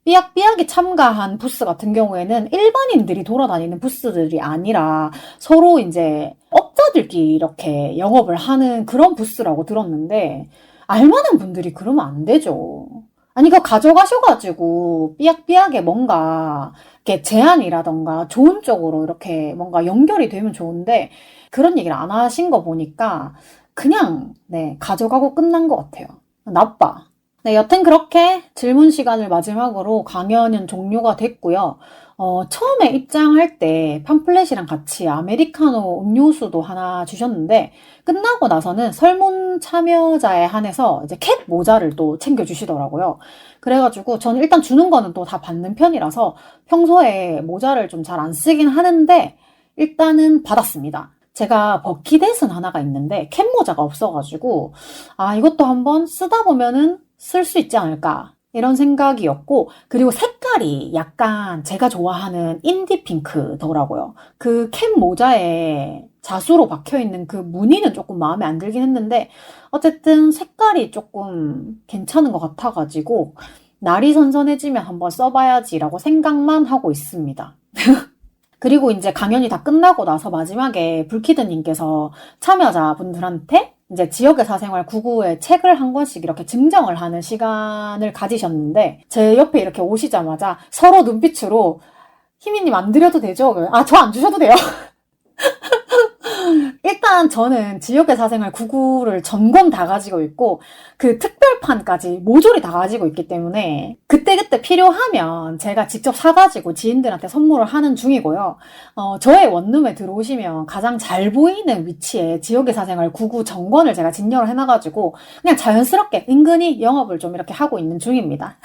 삐약삐약이 참가한 부스 같은 경우에는 일반인들이 돌아다니는 부스들이 아니라 서로 이제 업자들끼리 이렇게 영업을 하는 그런 부스라고 들었는데, 알만한 분들이 그러면 안 되죠. 아니, 그거 가져가셔가지고, 삐약삐약에 뭔가, 이렇게 제안이라던가 좋은 쪽으로 이렇게 뭔가 연결이 되면 좋은데, 그런 얘기를 안 하신 거 보니까, 그냥, 네, 가져가고 끝난 것 같아요. 나빠. 네, 여튼 그렇게 질문 시간을 마지막으로 강연은 종료가 됐고요. 처음에 입장할 때 팜플렛이랑 같이 아메리카노 음료수도 하나 주셨는데, 끝나고 나서는 설문 참여자에 한해서 이제 캣 모자를 또 챙겨주시더라고요. 그래가지고 저는 일단 주는 거는 또 다 받는 편이라서 평소에 모자를 좀 잘 안 쓰긴 하는데, 일단은 받았습니다. 제가 버킷햇은 하나가 있는데 캣 모자가 없어가지고, 아, 이것도 한번 쓰다 보면은 쓸 수 있지 않을까, 이런 생각이었고, 그리고 색깔이 약간 제가 좋아하는 인디 핑크더라고요. 그 캡 모자에 자수로 박혀있는 그 무늬는 조금 마음에 안 들긴 했는데, 어쨌든 색깔이 조금 괜찮은 것 같아가지고 날이 선선해지면 한번 써봐야지라고 생각만 하고 있습니다. 그리고 이제 강연이 다 끝나고 나서 마지막에 불키드님께서 참여자분들한테 이제 지역의 사생활 99의 책을 한 권씩 이렇게 증정을 하는 시간을 가지셨는데, 제 옆에 이렇게 오시자마자 서로 눈빛으로 희미님 안 드려도 되죠? 아, 저 안 주셔도 돼요. 일단 저는 지역의 사생활 99를 전권 다 가지고 있고 그 특별판까지 모조리 다 가지고 있기 때문에 그때그때 필요하면 제가 직접 사가지고 지인들한테 선물을 하는 중이고요. 저의 원룸에 들어오시면 가장 잘 보이는 위치에 지역의 사생활 99 전권을 제가 진열을 해놔가지고 그냥 자연스럽게 은근히 영업을 좀 이렇게 하고 있는 중입니다.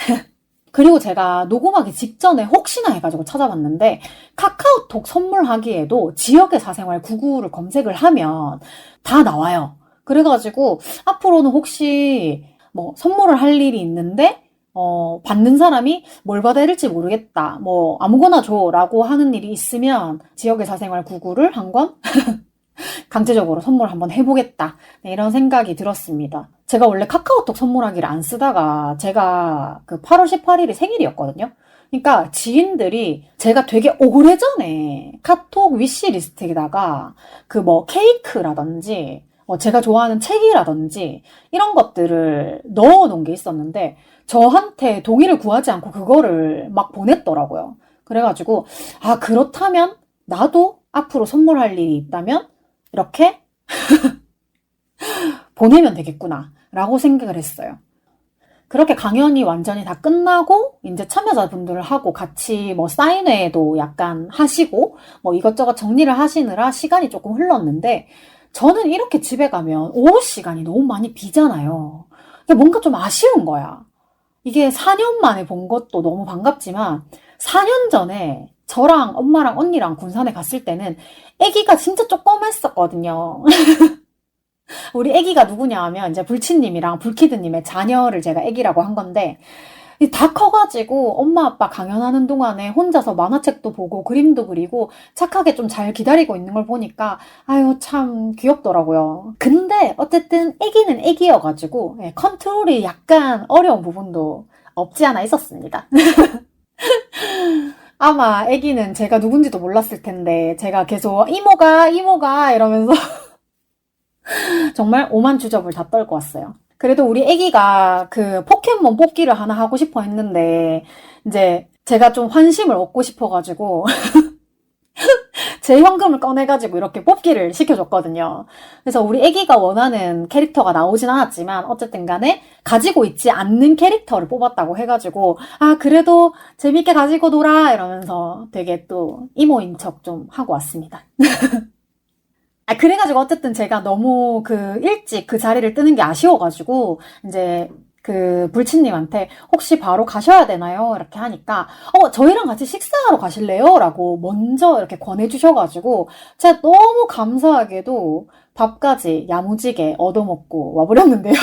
그리고 제가 녹음하기 직전에 혹시나 해가지고 찾아봤는데 카카오톡 선물하기에도 지역의 사생활 99를 검색을 하면 다 나와요. 그래가지고 앞으로는 혹시 뭐 선물을 할 일이 있는데 받는 사람이 뭘 받아야 될지 모르겠다, 뭐 아무거나 줘라고 하는 일이 있으면 지역의 사생활 99를 한 권 강제적으로 선물 한번 해보겠다, 네, 이런 생각이 들었습니다. 제가 원래 카카오톡 선물하기를 안 쓰다가 제가 그 8월 18일이 생일이었거든요. 그러니까 지인들이 제가 되게 오래전에 카톡 위시리스트에다가 그 뭐 케이크라든지 제가 좋아하는 책이라든지 이런 것들을 넣어놓은 게 있었는데 저한테 동의를 구하지 않고 그거를 막 보냈더라고요. 그래가지고 아, 그렇다면 나도 앞으로 선물할 일이 있다면 이렇게 보내면 되겠구나 라고 생각을 했어요. 그렇게 강연이 완전히 다 끝나고 이제 참여자분들을 하고 같이 뭐 사인회도 약간 하시고 뭐 이것저것 정리를 하시느라 시간이 조금 흘렀는데, 저는 이렇게 집에 가면 오후 시간이 너무 많이 비잖아요. 뭔가 좀 아쉬운 거야. 이게 4년 만에 본 것도 너무 반갑지만 4년 전에 저랑 엄마랑 언니랑 군산에 갔을 때는 아기가 진짜 조그맸었거든요. 우리 아기가 누구냐 하면 이제 불치님이랑 불키드님의 자녀를 제가 아기라고 한 건데, 다 커가지고 엄마 아빠 강연하는 동안에 혼자서 만화책도 보고 그림도 그리고 착하게 좀 잘 기다리고 있는 걸 보니까 아유 참 귀엽더라고요. 근데 어쨌든 아기는 아기여가지고 컨트롤이 약간 어려운 부분도 없지 않아 있었습니다. 아마 아기는 제가 누군지도 몰랐을 텐데 제가 계속 이모가 이러면서 정말 오만 주접을 다 떨고 왔어요. 그래도 우리 애기가 그 포켓몬 뽑기를 하나 하고 싶어 했는데, 이제 제가 좀 환심을 얻고 싶어가지고, 제 현금을 꺼내가지고 이렇게 뽑기를 시켜줬거든요. 그래서 우리 애기가 원하는 캐릭터가 나오진 않았지만 어쨌든 간에 가지고 있지 않는 캐릭터를 뽑았다고 해가지고 아 그래도 재밌게 가지고 놀아 이러면서 되게 또 이모인 척 좀 하고 왔습니다. 아 그래가지고 어쨌든 제가 너무 그 일찍 그 자리를 뜨는 게 아쉬워가지고 이제 그 불치님한테 혹시 바로 가셔야 되나요? 이렇게 하니까 저희랑 같이 식사하러 가실래요? 라고 먼저 이렇게 권해주셔가지고 제가 너무 감사하게도 밥까지 야무지게 얻어먹고 와버렸는데요.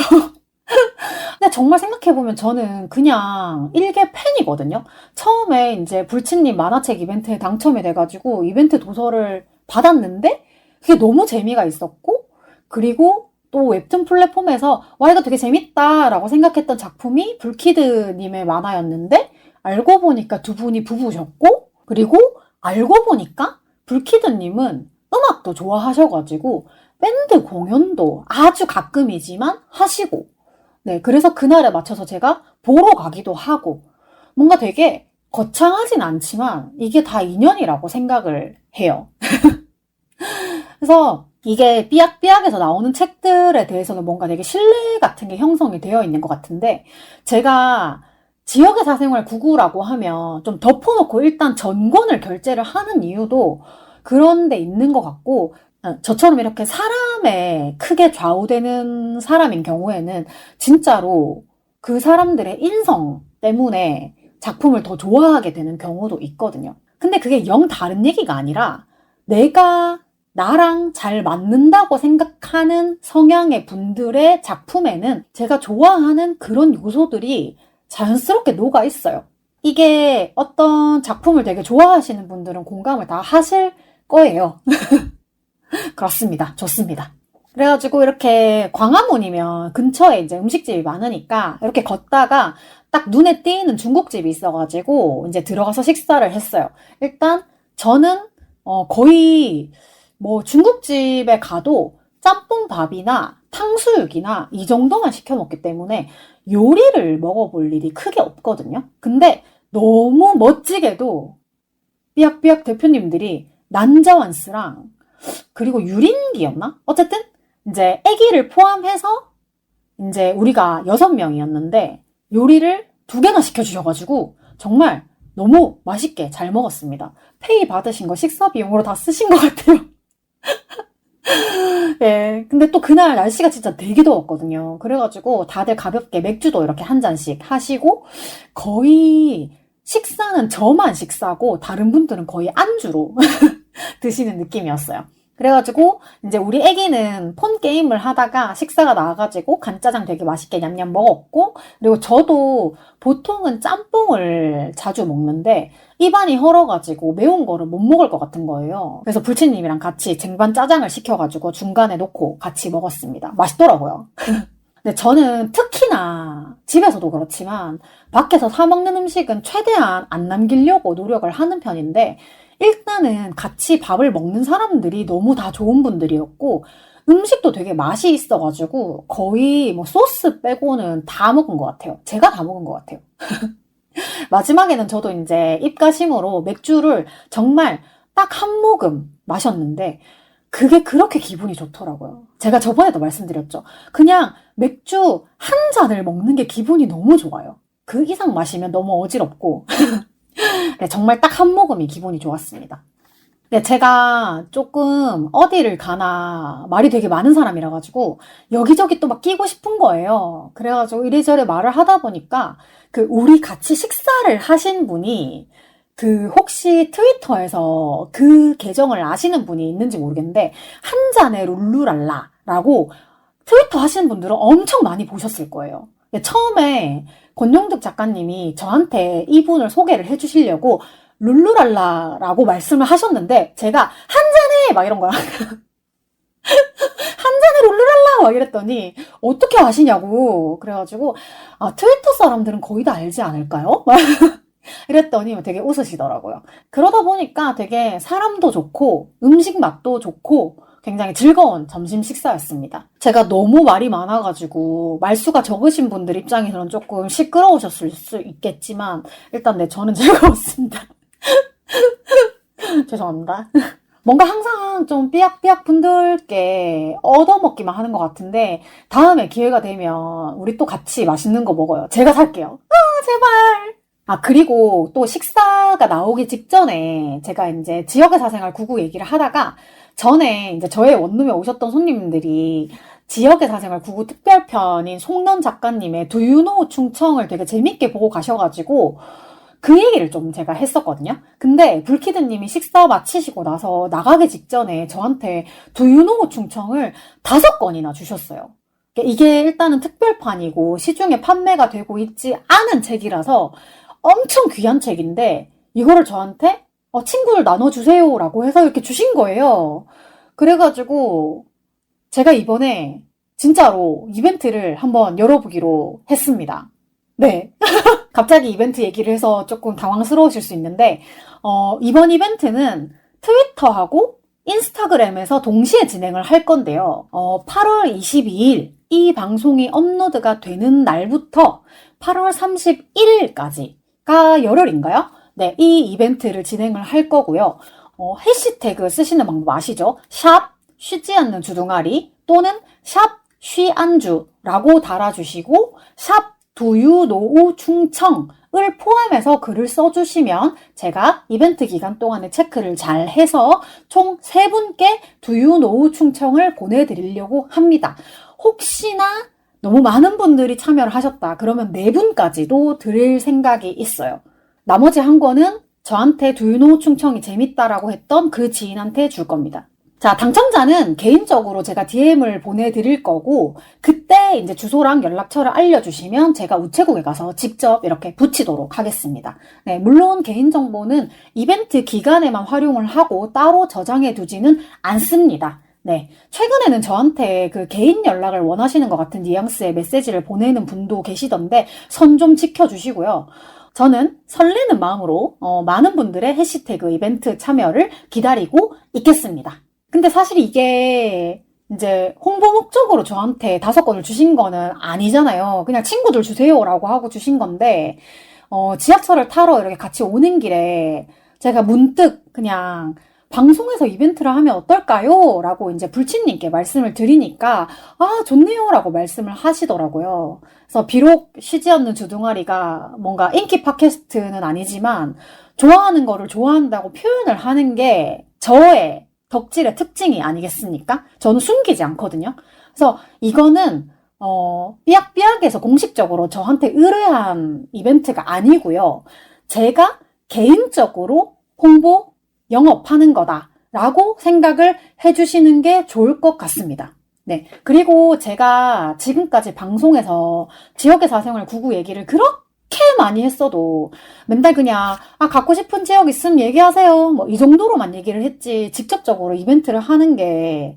근데 정말 생각해보면 저는 그냥 일개 팬이거든요. 처음에 이제 불치님 만화책 이벤트에 당첨이 돼가지고 이벤트 도서를 받았는데 그게 너무 재미가 있었고 그리고 또 웹툰 플랫폼에서 와 이거 되게 재밌다라고 생각했던 작품이 불키드님의 만화였는데 알고 보니까 두 분이 부부셨고 그리고 알고 보니까 불키드님은 음악도 좋아하셔가지고 밴드 공연도 아주 가끔이지만 하시고 네 그래서 그날에 맞춰서 제가 보러 가기도 하고 뭔가 되게 거창하진 않지만 이게 다 인연이라고 생각을 해요. 그래서 이게 삐약삐약에서 나오는 책들에 대해서는 뭔가 되게 신뢰 같은 게 형성이 되어 있는 것 같은데 제가 지역의 사생활 99라고 하면 좀 덮어놓고 일단 전권을 결제를 하는 이유도 그런 데 있는 것 같고 저처럼 이렇게 사람에 크게 좌우되는 사람인 경우에는 진짜로 그 사람들의 인성 때문에 작품을 더 좋아하게 되는 경우도 있거든요. 근데 그게 영 다른 얘기가 아니라 내가 나랑 잘 맞는다고 생각하는 성향의 분들의 작품에는 제가 좋아하는 그런 요소들이 자연스럽게 녹아 있어요. 이게 어떤 작품을 되게 좋아하시는 분들은 공감을 다 하실 거예요. 그렇습니다. 좋습니다. 그래가지고 이렇게 광화문이면 근처에 이제 음식집이 많으니까 이렇게 걷다가 딱 눈에 띄는 중국집이 있어가지고 이제 들어가서 식사를 했어요. 일단 저는 거의 뭐 중국집에 가도 짬뽕밥이나 탕수육이나 이 정도만 시켜 먹기 때문에 요리를 먹어볼 일이 크게 없거든요. 근데 너무 멋지게도 삐약삐약 대표님들이 난자완스랑 그리고 유린기였나? 어쨌든 이제 아기를 포함해서 이제 우리가 6명이었는데 요리를 2개나 시켜주셔가지고 정말 너무 맛있게 잘 먹었습니다. 페이 받으신 거 식사 비용으로 다 쓰신 것 같아요. 예, 근데 또 그날 날씨가 진짜 되게 더웠거든요. 그래가지고 다들 가볍게 맥주도 이렇게 한 잔씩 하시고 거의 식사는 저만 식사고 다른 분들은 거의 안주로 드시는 느낌이었어요. 그래가지고 이제 우리 애기는 폰 게임을 하다가 식사가 나와가지고 간짜장 되게 맛있게 냠냠 먹었고 그리고 저도 보통은 짬뽕을 자주 먹는데 입안이 헐어가지고 매운 거를 못 먹을 것 같은 거예요. 그래서 불치님이랑 같이 쟁반 짜장을 시켜가지고 중간에 놓고 같이 먹었습니다. 맛있더라고요. 근데 저는 특히나 집에서도 그렇지만 밖에서 사 먹는 음식은 최대한 안 남기려고 노력을 하는 편인데 일단은 같이 밥을 먹는 사람들이 너무 다 좋은 분들이었고 음식도 되게 맛이 있어가지고 거의 뭐 소스 빼고는 다 먹은 것 같아요. 제가 다 먹은 것 같아요. 마지막에는 저도 이제 입가심으로 맥주를 정말 딱 한 모금 마셨는데 그게 그렇게 기분이 좋더라고요. 제가 저번에도 말씀드렸죠. 그냥 맥주 한 잔을 먹는 게 기분이 너무 좋아요. 그 이상 마시면 너무 어지럽고 네, 정말 딱 한 모금이 기분이 좋았습니다. 네, 제가 조금 어디를 가나 말이 되게 많은 사람이라 가지고 여기저기 또 막 끼고 싶은 거예요. 그래가지고 이래저래 말을 하다 보니까 그 우리 같이 식사를 하신 분이 그 혹시 트위터에서 그 계정을 아시는 분이 있는지 모르겠는데 한 잔의 룰루랄라라고 트위터 하시는 분들은 엄청 많이 보셨을 거예요. 처음에 권용득 작가님이 저한테 이분을 소개를 해주시려고 룰루랄라라고 말씀을 하셨는데 제가 한 잔에 막 이런 거야. 한 잔에 룰루랄라 막 이랬더니 어떻게 아시냐고 그래가지고 트위터 사람들은 거의 다 알지 않을까요? 이랬더니 되게 웃으시더라고요. 그러다 보니까 되게 사람도 좋고 음식 맛도 좋고 굉장히 즐거운 점심 식사였습니다. 제가 너무 말이 많아가지고 말수가 적으신 분들 입장에서는 조금 시끄러우셨을 수 있겠지만 일단 네, 저는 즐거웠습니다. 죄송합니다. 뭔가 항상 좀 삐약삐약 분들께 얻어먹기만 하는 것 같은데 다음에 기회가 되면 우리 또 같이 맛있는 거 먹어요. 제가 살게요. 제발. 그리고 또 식사가 나오기 직전에 제가 이제 지역의 사생활 99 얘기를 하다가 전에 이제 저의 원룸에 오셨던 손님들이 지역의 사생활 99 특별편인 송년 작가님의 Do You Know 충청을 되게 재밌게 보고 가셔가지고 그 얘기를 좀 제가 했었거든요. 근데 불키드님이 식사 마치시고 나서 나가기 직전에 저한테 Do You Know 충청을 5권이나 주셨어요. 이게 일단은 특별판이고 시중에 판매가 되고 있지 않은 책이라서 엄청 귀한 책인데 이거를 저한테 친구들 나눠주세요 라고 해서 이렇게 주신 거예요. 그래가지고 제가 이번에 진짜로 이벤트를 한번 열어보기로 했습니다. 네. 갑자기 이벤트 얘기를 해서 조금 당황스러우실 수 있는데 이번 이벤트는 트위터하고 인스타그램에서 동시에 진행을 할 건데요. 8월 22일 이 방송이 업로드가 되는 날부터 8월 31일까지가 열흘인가요? 네, 이 이벤트를 진행을 할 거고요. 해시태그 쓰시는 방법 아시죠? 샵 쉬지 않는 주둥아리 또는 샵 쉬안주라고 달아주시고 샵 두유노우 충청을 포함해서 글을 써주시면 제가 이벤트 기간 동안에 체크를 잘 해서 총 3분께 두유노우 충청을 보내드리려고 합니다. 혹시나 너무 많은 분들이 참여를 하셨다 그러면 4분까지도 드릴 생각이 있어요. 나머지 한 권은 저한테 두유노우 충청이 재밌다라고 했던 그 지인한테 줄 겁니다. 자, 당첨자는 개인적으로 제가 DM을 보내드릴 거고 그때 이제 주소랑 연락처를 알려주시면 제가 우체국에 가서 직접 이렇게 붙이도록 하겠습니다. 네, 물론 개인정보는 이벤트 기간에만 활용을 하고 따로 저장해 두지는 않습니다. 네, 최근에는 저한테 그 개인 연락을 원하시는 것 같은 뉘앙스의 메시지를 보내는 분도 계시던데 선 좀 지켜주시고요. 저는 설레는 마음으로 많은 분들의 해시태그 이벤트 참여를 기다리고 있겠습니다. 근데 사실 이게 이제 홍보 목적으로 저한테 5권을 주신 거는 아니잖아요. 그냥 친구들 주세요라고 하고 주신 건데 지하철을 타러 이렇게 같이 오는 길에 제가 문득 그냥 방송에서 이벤트를 하면 어떨까요? 라고 이제 불치님께 말씀을 드리니까 좋네요 라고 말씀을 하시더라고요. 그래서 비록 쉬지 않는 주둥아리가 뭔가 인기 팟캐스트는 아니지만 좋아하는 거를 좋아한다고 표현을 하는 게 저의 덕질의 특징이 아니겠습니까? 저는 숨기지 않거든요. 그래서 이거는 삐약삐약에서 공식적으로 저한테 의뢰한 이벤트가 아니고요. 제가 개인적으로 홍보, 영업하는 거다라고 생각을 해주시는 게 좋을 것 같습니다. 네. 그리고 제가 지금까지 방송에서 지역의 사생활 99 얘기를 그렇게 많이 했어도 맨날 그냥 갖고 싶은 지역 있으면 얘기하세요 뭐 이 정도로만 얘기를 했지 직접적으로 이벤트를 하는 게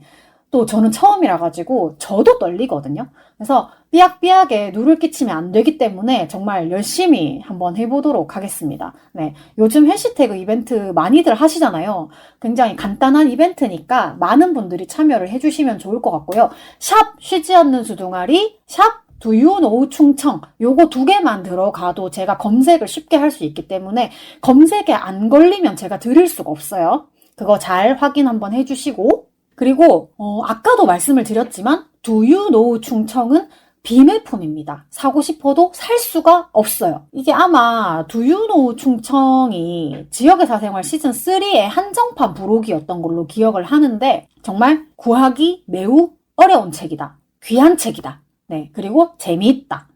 또 저는 처음이라 가지고 저도 떨리거든요. 그래서 삐약삐약에 누를 끼치면 안 되기 때문에 정말 열심히 한번 해보도록 하겠습니다. 네, 요즘 해시태그 이벤트 많이들 하시잖아요. 굉장히 간단한 이벤트니까 많은 분들이 참여를 해주시면 좋을 것 같고요. 샵 쉬지 않는 주둥아리 샵 두유노우 충청 요거 2개만 들어가도 제가 검색을 쉽게 할 수 있기 때문에 검색에 안 걸리면 제가 드릴 수가 없어요. 그거 잘 확인 한번 해주시고 그리고 아까도 말씀을 드렸지만 두유노우 충청은 비매품입니다. 사고 싶어도 살 수가 없어요. 이게 아마 두유노우 충청이 지역의 사생활 시즌3의 한정판 부록이었던 걸로 기억을 하는데 정말 구하기 매우 어려운 책이다. 귀한 책이다. 네, 그리고 재미있다.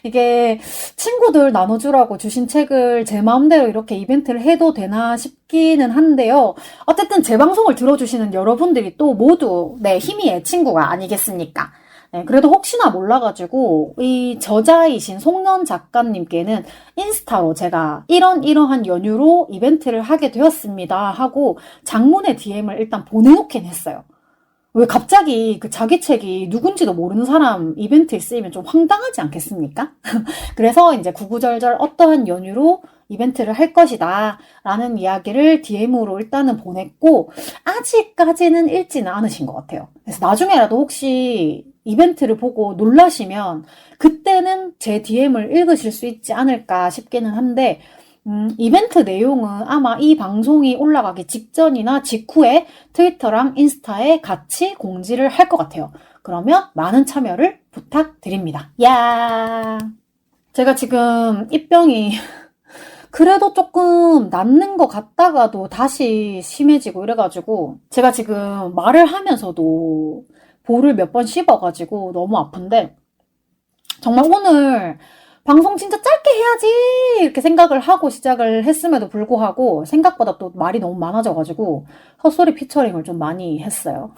이게 친구들 나눠주라고 주신 책을 제 마음대로 이렇게 이벤트를 해도 되나 싶기는 한데요. 어쨌든 제 방송을 들어주시는 여러분들이 또 모두 네, 힘이의 친구가 아니겠습니까? 네, 그래도 혹시나 몰라가지고 이 저자이신 송년 작가님께는 인스타로 제가 이러한 연유로 이벤트를 하게 되었습니다 하고 장문의 DM을 일단 보내놓긴 했어요. 왜 갑자기 그 자기 책이 누군지도 모르는 사람 이벤트에 쓰이면 좀 황당하지 않겠습니까? 그래서 이제 구구절절 어떠한 연유로 이벤트를 할 것이다 라는 이야기를 DM으로 일단은 보냈고 아직까지는 읽지는 않으신 것 같아요. 그래서 나중에라도 혹시 이벤트를 보고 놀라시면 그때는 제 DM을 읽으실 수 있지 않을까 싶기는 한데 이벤트 내용은 아마 이 방송이 올라가기 직전이나 직후에 트위터랑 인스타에 같이 공지를 할 것 같아요. 그러면 많은 참여를 부탁드립니다. 야, 제가 지금 입병이 그래도 조금 낫는 것 같다가도 다시 심해지고 이래가지고 제가 지금 말을 하면서도 볼을 몇 번 씹어가지고 너무 아픈데 정말 오늘 방송 진짜 짧게 해야지 이렇게 생각을 하고 시작을 했음에도 불구하고 생각보다 또 말이 너무 많아져가지고 헛소리 피처링을 좀 많이 했어요.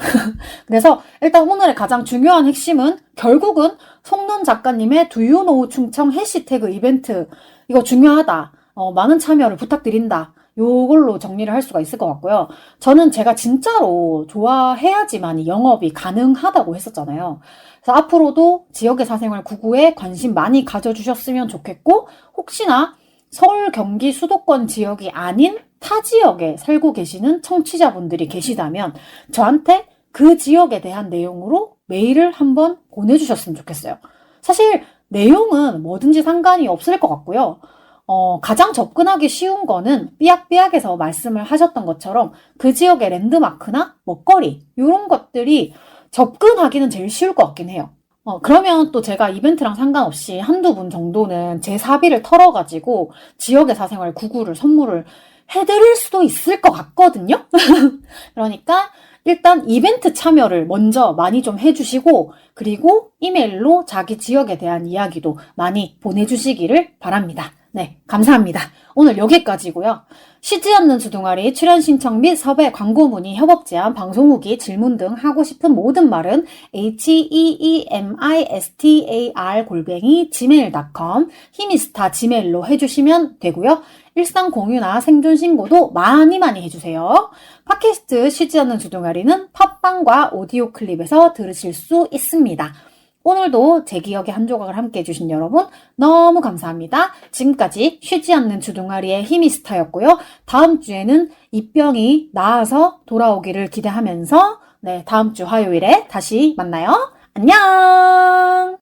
그래서 일단 오늘의 가장 중요한 핵심은 결국은 송론 작가님의 Do You Know 충청 해시태그 이벤트 이거 중요하다. 많은 참여를 부탁드린다. 요걸로 정리를 할 수가 있을 것 같고요. 저는 제가 진짜로 좋아해야지만 영업이 가능하다고 했었잖아요. 그래서 앞으로도 지역의 사생활 99에 관심 많이 가져주셨으면 좋겠고 혹시나 서울, 경기, 수도권 지역이 아닌 타 지역에 살고 계시는 청취자분들이 계시다면 저한테 그 지역에 대한 내용으로 메일을 한번 보내주셨으면 좋겠어요. 사실 내용은 뭐든지 상관이 없을 것 같고요. 가장 접근하기 쉬운 거는 삐약삐약에서 말씀을 하셨던 것처럼 그 지역의 랜드마크나 먹거리 이런 것들이 접근하기는 제일 쉬울 것 같긴 해요. 그러면 또 제가 이벤트랑 상관없이 한두 분 정도는 제 사비를 털어가지고 지역의 사생활 99를 선물을 해드릴 수도 있을 것 같거든요. 그러니까 일단 이벤트 참여를 먼저 많이 좀 해주시고 그리고 이메일로 자기 지역에 대한 이야기도 많이 보내주시기를 바랍니다. 네, 감사합니다. 오늘 여기까지고요. 쉬지 않는 주둥아리 출연 신청 및 섭외 광고 문의 협업 제안 방송 후기 질문 등 하고 싶은 모든 말은 heemistar@gmail.com 히미스타 지메일로 해주시면 되고요. 일상 공유나 생존 신고도 많이 해주세요. 팟캐스트 쉬지 않는 주둥아리는 팟빵과 오디오 클립에서 들으실 수 있습니다. 오늘도 제 기억의 한 조각을 함께 해주신 여러분 너무 감사합니다. 지금까지 쉬지 않는 주둥아리의 히미스타였고요. 다음 주에는 입병이 나아서 돌아오기를 기대하면서 네, 다음 주 화요일에 다시 만나요. 안녕!